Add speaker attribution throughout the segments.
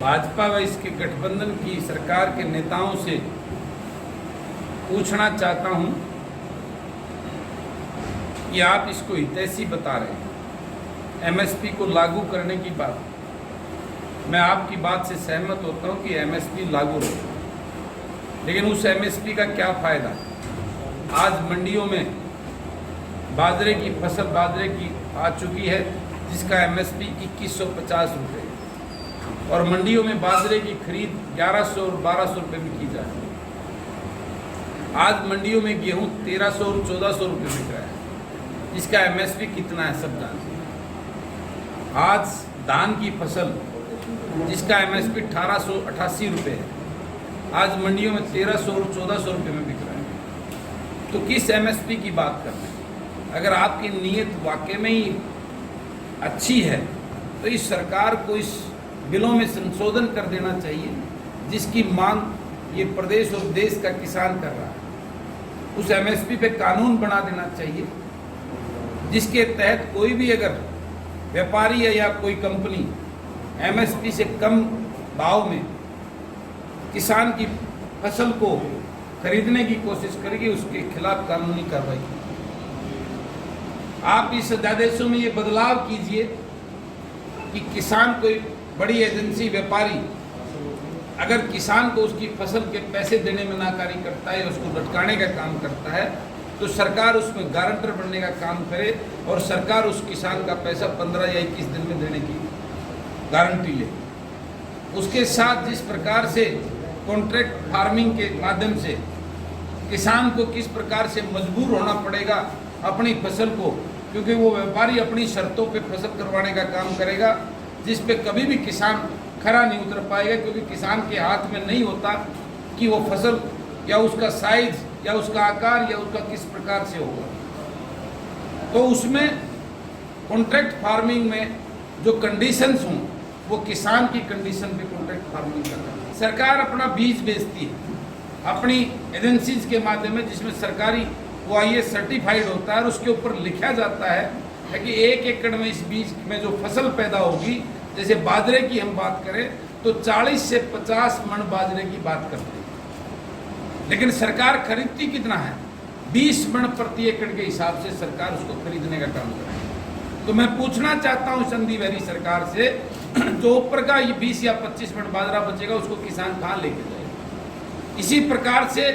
Speaker 1: भाजपा व इसके गठबंधन की सरकार के नेताओं से पूछना चाहता हूं कि आप इसको हितैषी बता रहे हैं, एमएसपी को लागू करने की बात। मैं आपकी बात से सहमत होता हूं कि एमएसपी लागू हो, लेकिन उस एमएसपी का क्या फायदा। आज मंडियों में बाजरे की फसल बाजरे की आ चुकी है जिसका एमएसपी 2150 रुपये और मंडियों में बाजरे की खरीद 1100 और 1200 रुपये में की जा रही है। आज मंडियों में गेहूं 1300 और 1400 रुपये बिक रहा है, इसका एमएसपी कितना है सब जानते हैं। आज धान की फसल जिसका एमएसपी 1888 रुपये है, आज मंडियों में 1300 और 1400 रुपये में बिक रहा है। तो किस एमएसपी की बात कर रहे हैं? अगर आपकी नीयत वाकई में ही अच्छी है तो इस सरकार को इस बिलों में संशोधन कर देना चाहिए जिसकी मांग ये प्रदेश और देश का किसान कर रहा है। उस एमएसपी पे कानून बना देना चाहिए जिसके तहत कोई भी अगर व्यापारी है या कोई कंपनी एमएसपी से कम भाव में किसान की फसल को खरीदने की कोशिश करेगी, उसके खिलाफ कानूनी कार्रवाई की। आप इस अध्यादेशों में ये बदलाव कीजिए कि किसान कोई बड़ी एजेंसी व्यापारी अगर किसान को उसकी फसल के पैसे देने में नाकारी करता है, उसको लटकाने का काम करता है, तो सरकार उसमें गारंटर बनने का काम करे और सरकार उस किसान का पैसा 15 या 21 दिन में देने की गारंटी ले। उसके साथ जिस प्रकार से कॉन्ट्रैक्ट फार्मिंग के माध्यम से किसान को किस प्रकार से मजबूर होना पड़ेगा अपनी फसल को, क्योंकि वो व्यापारी अपनी शर्तों पे फसल करवाने का काम करेगा जिस पे कभी भी किसान खरा नहीं उतर पाएगा, क्योंकि किसान के हाथ में नहीं होता कि वो फसल या उसका साइज या उसका आकार या उसका किस प्रकार से होगा। तो उसमें कॉन्ट्रैक्ट फार्मिंग में जो कंडीशंस हों वो किसान की कंडीशन पे कॉन्ट्रैक्ट फार्मिंग करना है। सरकार अपना बीज बेचती है अपनी एजेंसीज के माध्यम में, जिसमें सरकारी OIS सर्टिफाइड होता है और उसके ऊपर लिखा जाता है कि 1 एकड़ में इस बीज में जो फसल पैदा होगी, जैसे बाजरे की हम बात करें तो 40 से 50 मन बाजरे की बात करते हैं, लेकिन सरकार खरीदती कितना है? 20 मन प्रति एकड़ के हिसाब से सरकार उसको खरीदने का काम करे। तो मैं पूछना चाहता हूँ संदीप हरी सरकार से, जो ऊपर का ये 20 या 25 मन बाजरा बचेगा उसको किसान कहाँ लेके जाएगा? इसी प्रकार से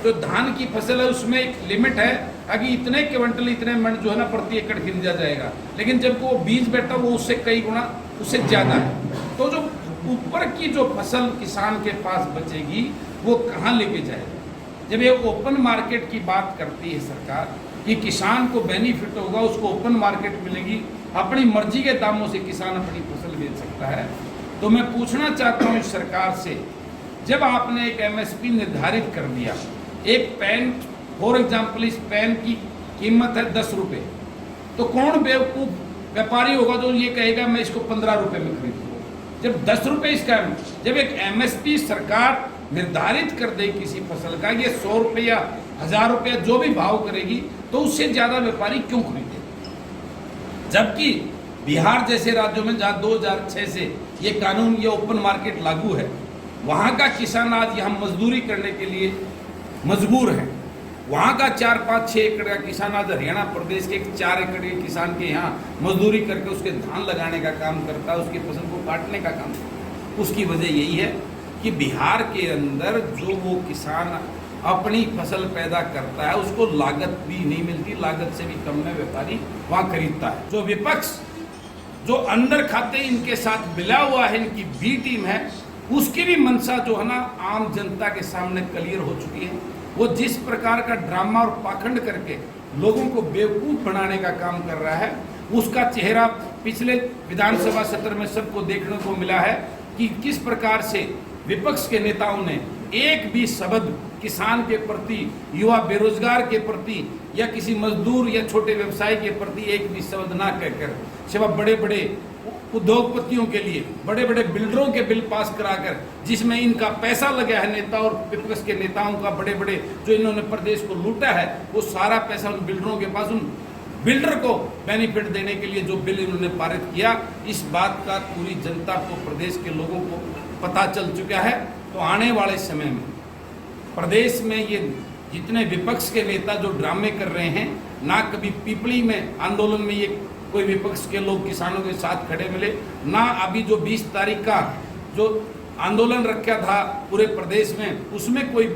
Speaker 1: जो धान की फसल है उसमें एक लिमिट है, अगर इतने क्विंटल इतने मन जो है ना प्रति एकड़ खरीदा जाएगा, लेकिन जब वो बीज बैठा वो उससे कई गुना उससे ज़्यादा है। तो जो ऊपर की जो फसल किसान के पास बचेगी वो कहाँ लेके जाएगा? जब ये ओपन मार्केट की बात करती है सरकार कि किसान को बेनिफिट होगा, उसको ओपन मार्केट मिलेगी, अपनी मर्जी के दामों से किसान अपनी फसल बेच सकता है। तो मैं पूछना चाहता हूँ इस सरकार से, जब आपने एक एमएसपी निर्धारित कर दिया, एक पेन फॉर एग्जाम्पल इस पेन की कीमत है 10 रुपये, तो कौन बेवकूफ़ व्यापारी होगा जो ये कहेगा मैं इसको 15 रुपये में खरीदूँ? जब 10 रुपये इसका, जब एक एमएसपी सरकार निर्धारित कर दे किसी फसल का, ये 100 रुपये या 1000 रुपये जो भी भाव करेगी, तो उससे ज़्यादा व्यापारी क्यों खरीदे? जबकि बिहार जैसे राज्यों में जहाँ 2006 से ये कानून ये ओपन मार्केट लागू है, वहाँ का किसान आज यहाँ मजदूरी करने के लिए मजबूर है। वहाँ का 4, 5, 6 एकड़ का किसान आज हरियाणा प्रदेश के 4 एकड़ के किसान के यहाँ मजदूरी करके उसके धान लगाने का काम करता है, उसकी फसल को काटने का काम करता है। उसकी वजह यही है कि बिहार के अंदर जो वो किसान अपनी फसल पैदा करता है उसको लागत भी नहीं मिलती, लागत से भी कम में व्यापारी वहाँ खरीदता है। जो विपक्ष जो अंदर खाते इनके साथ मिला हुआ है, इनकी बी टीम है, उसकी भी मंशा जो है ना आम जनता के सामने क्लियर हो चुकी है। वो जिस प्रकार का ड्रामा और पाखंड करके लोगों को बेवकूफ़ बनाने का काम कर रहा है, उसका चेहरा पिछले विधानसभा सत्र में सबको देखने को मिला है कि किस प्रकार से विपक्ष के नेताओं ने एक भी शब्द किसान के प्रति, युवा बेरोजगार के प्रति या किसी मजदूर या छोटे व्यवसायी के प्रति एक भी शब्द ना कहकर सिर्फ बड़े बड़े उद्योगपतियों के लिए बड़े बड़े बिल्डरों के बिल पास कराकर, जिसमें इनका पैसा लगा है, नेता और विपक्ष के नेताओं का बड़े बड़े जो इन्होंने प्रदेश को लूटा है, वो सारा पैसा उन बिल्डरों के पास, उन बिल्डर को बेनिफिट देने के लिए जो बिल इन्होंने पारित किया, इस बात का पूरी जनता को, प्रदेश के लोगों को पता चल चुका है। तो आने वाले समय में प्रदेश में ये जितने विपक्ष के नेता जो ड्रामे कर रहे हैं, ना कभी पिपली में आंदोलन में ये कोई विपक्ष के लोग किसानों के साथ खड़े मिले, ना अभी जो 20 तारीख का जो आंदोलन रखा था पूरे प्रदेश में, उसमें कोई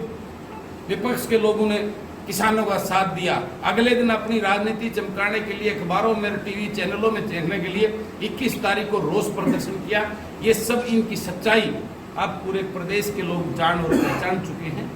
Speaker 1: विपक्ष के लोगों ने किसानों का साथ दिया। अगले दिन अपनी राजनीति चमकाने के लिए अखबारों में, टीवी चैनलों में देखने के लिए 21 तारीख को रोष प्रदर्शन किया। ये सब इनकी सच्चाई अब पूरे प्रदेश के लोग जान और पहचान चुके हैं।